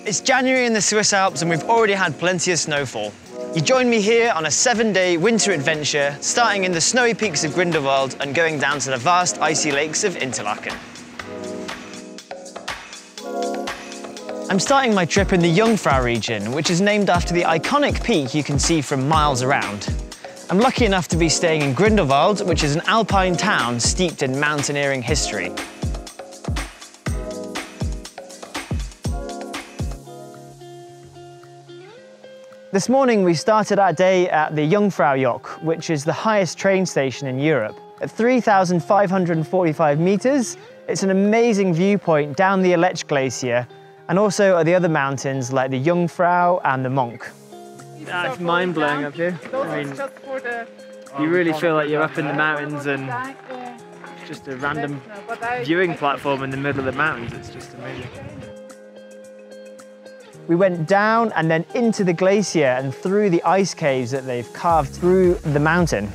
It's January in the Swiss Alps and we've already had plenty of snowfall. You join me here on a 7-day winter adventure, starting in the snowy peaks of Grindelwald and going down to the vast icy lakes of Interlaken. I'm starting my trip in the Jungfrau region, which is named after the iconic peak you can see from miles around. I'm lucky enough to be staying in Grindelwald, which is an alpine town steeped in mountaineering history. This morning we started our day at the Jungfraujoch, which is the highest train station in Europe. At 3,545 meters, it's an amazing viewpoint down the Aletsch Glacier and also at the other mountains like the Jungfrau and the Monk. It's mind-blowing up here. I mean, you really feel like you're up in the mountains and it's just a random viewing platform in the middle of the mountains. It's just amazing. We went down and then into the glacier and through the ice caves that they've carved through the mountain.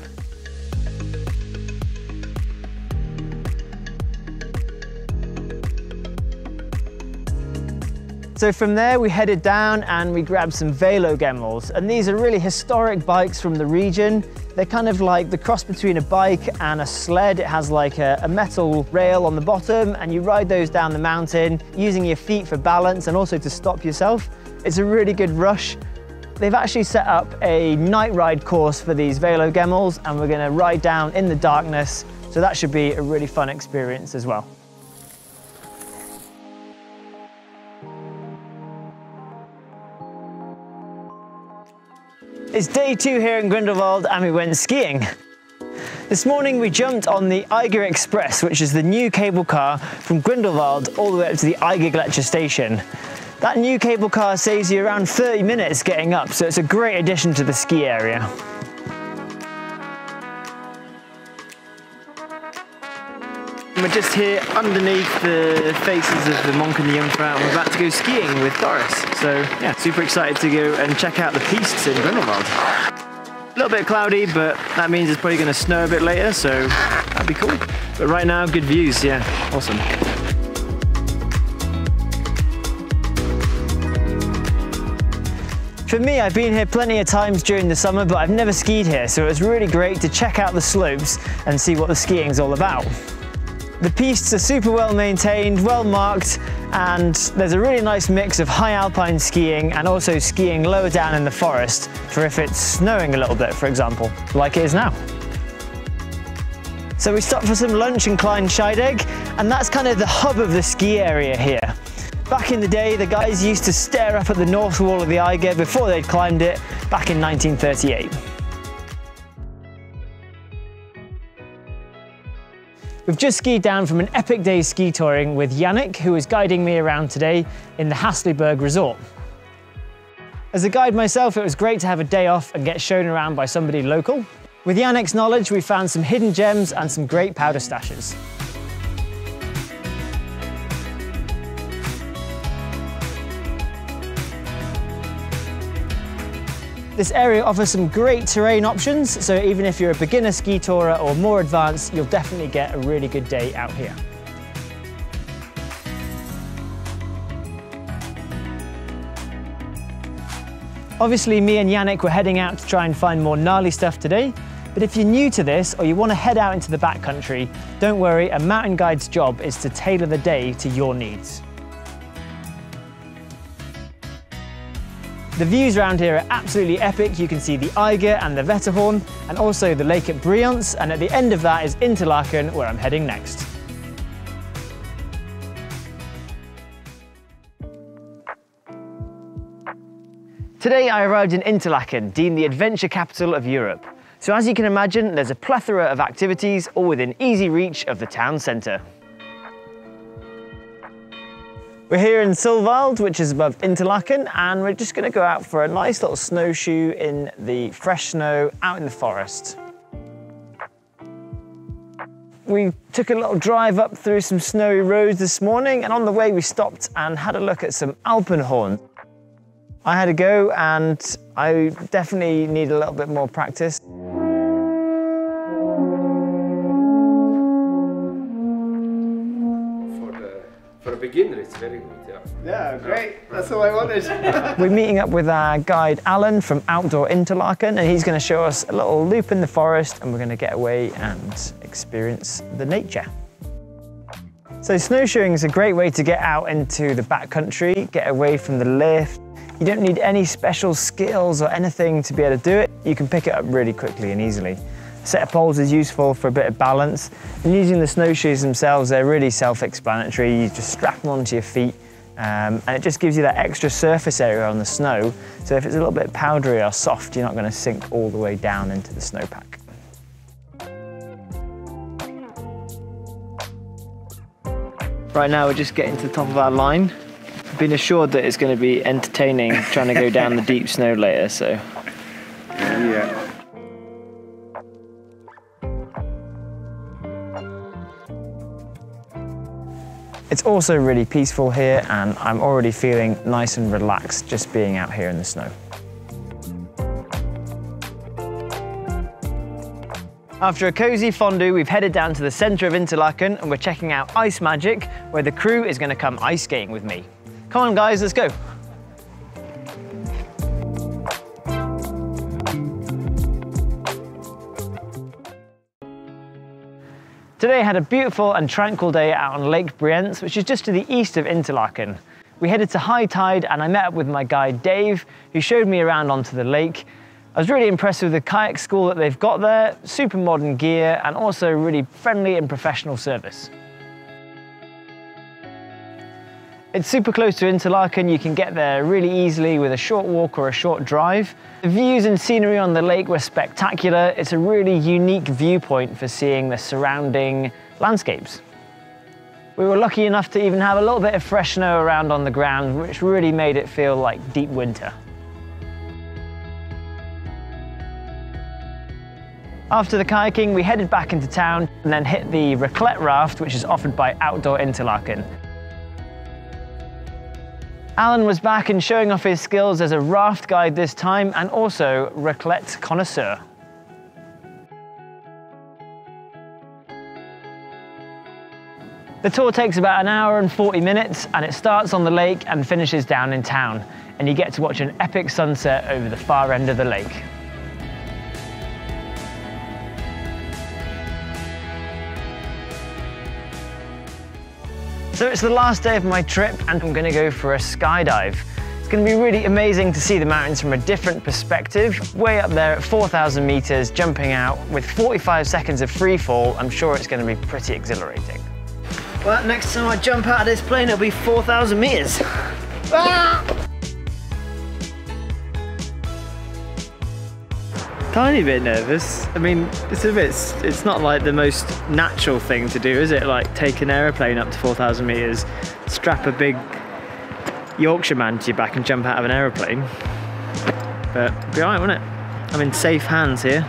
So from there we headed down and we grabbed some Velogemmels, and these are really historic bikes from the region. They're kind of like the cross between a bike and a sled. It has like a metal rail on the bottom and you ride those down the mountain using your feet for balance and also to stop yourself. It's a really good rush. They've actually set up a night ride course for these Velogemmels and we're going to ride down in the darkness, so that should be a really fun experience as well. It's day 2 here in Grindelwald and we went skiing. This morning we jumped on the Eiger Express, which is the new cable car from Grindelwald all the way up to the Eiger Gletscher station. That new cable car saves you around 30 minutes getting up, so it's a great addition to the ski area. We're just here underneath the faces of the Monk and the Jungfrau and we're about to go skiing with Doris. So yeah, super excited to go and check out the pistes in Grindelwald. A little bit cloudy, but that means it's probably going to snow a bit later, so that'd be cool. But right now, good views, yeah, awesome. For me, I've been here plenty of times during the summer, but I've never skied here, so it was really great to check out the slopes and see what the skiing's all about. The pistes are super well maintained, well marked, and there's a really nice mix of high alpine skiing and also skiing lower down in the forest for if it's snowing a little bit, for example, like it is now. So we stopped for some lunch in Klein Scheidegg, and that's kind of the hub of the ski area here. Back in the day, the guys used to stare up at the north wall of the Eiger before they'd climbed it back in 1938. We've just skied down from an epic day's ski touring with Yannick, who is guiding me around today in the Hasliberg resort. As a guide myself, it was great to have a day off and get shown around by somebody local. With Yannick's knowledge, we found some hidden gems and some great powder stashes. This area offers some great terrain options, so even if you're a beginner ski tourer or more advanced, you'll definitely get a really good day out here. Obviously, me and Yannick were heading out to try and find more gnarly stuff today, but if you're new to this or you want to head out into the backcountry, don't worry, a mountain guide's job is to tailor the day to your needs. The views around here are absolutely epic. You can see the Eiger and the Wetterhorn, and also the lake at Brienz, and at the end of that is Interlaken, where I'm heading next. Today I arrived in Interlaken, deemed the adventure capital of Europe. So as you can imagine, there's a plethora of activities, all within easy reach of the town centre. We're here in Sulwald, which is above Interlaken, and we're just going to go out for a nice little snowshoe in the fresh snow out in the forest. We took a little drive up through some snowy roads this morning, and on the way we stopped and had a look at some Alpenhorn. I had a go and I definitely need a little bit more practice. For a beginner, it's very good, yeah. Yeah, great. That's all I wanted. We're meeting up with our guide Alan from Outdoor Interlaken, and he's going to show us a little loop in the forest, and we're going to get away and experience the nature. So snowshoeing is a great way to get out into the backcountry, get away from the lift. You don't need any special skills or anything to be able to do it. You can pick it up really quickly and easily. A set of poles is useful for a bit of balance. And using the snowshoes themselves, they're really self-explanatory. You just strap them onto your feet, and it just gives you that extra surface area on the snow. So if it's a little bit powdery or soft, you're not going to sink all the way down into the snowpack. Right now we're just getting to the top of our line. I've been assured that it's going to be entertaining trying to go down the deep snow later, so. Yeah. It's also really peaceful here, and I'm already feeling nice and relaxed just being out here in the snow. After a cosy fondue, we've headed down to the centre of Interlaken and we're checking out Ice Magic, where the crew is going to come ice skating with me. Come on guys, let's go. Today I had a beautiful and tranquil day out on Lake Brienz, which is just to the east of Interlaken. We headed to high tide and I met up with my guide Dave, who showed me around onto the lake. I was really impressed with the kayak school that they've got there, super modern gear and also really friendly and professional service. It's super close to Interlaken, you can get there really easily with a short walk or a short drive. The views and scenery on the lake were spectacular. It's a really unique viewpoint for seeing the surrounding landscapes. We were lucky enough to even have a little bit of fresh snow around on the ground, which really made it feel like deep winter. After the kayaking, we headed back into town and then hit the raclette raft, which is offered by Outdoor Interlaken. Alan was back and showing off his skills as a raft guide this time, and also raclette connoisseur. The tour takes about an hour and 40 minutes, and it starts on the lake and finishes down in town, and you get to watch an epic sunset over the far end of the lake. So it's the last day of my trip and I'm going to go for a skydive. It's going to be really amazing to see the mountains from a different perspective, way up there at 4,000 meters, jumping out with 45 seconds of free fall. I'm sure it's going to be pretty exhilarating. Well, next time I jump out of this plane, it'll be 4,000 meters. Ah! Tiny bit nervous. I mean, it's not like the most natural thing to do, is it? Like take an aeroplane up to 4,000 meters, strap a big Yorkshire man to your back and jump out of an aeroplane. But it'll be alright, won't it? I'm in safe hands here.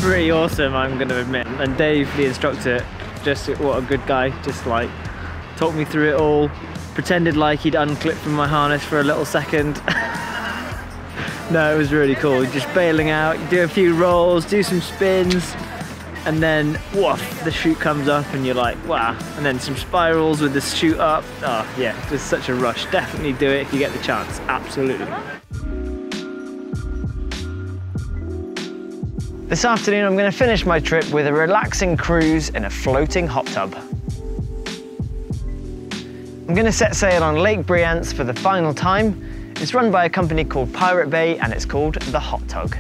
Pretty awesome, I'm going to admit. And Dave, the instructor, just what a good guy, just like talked me through it all, pretended like he'd unclipped from my harness for a little second. No, it was really cool, just bailing out, do a few rolls, do some spins, and then woof, the chute comes up and you're like, wow. And then some spirals with the chute up. Oh yeah, just such a rush. Definitely do it if you get the chance, absolutely. This afternoon I'm going to finish my trip with a relaxing cruise in a floating hot tub. I'm going to set sail on Lake Brienz for the final time. It's run by a company called Pirate Bay and it's called the Hot Tug.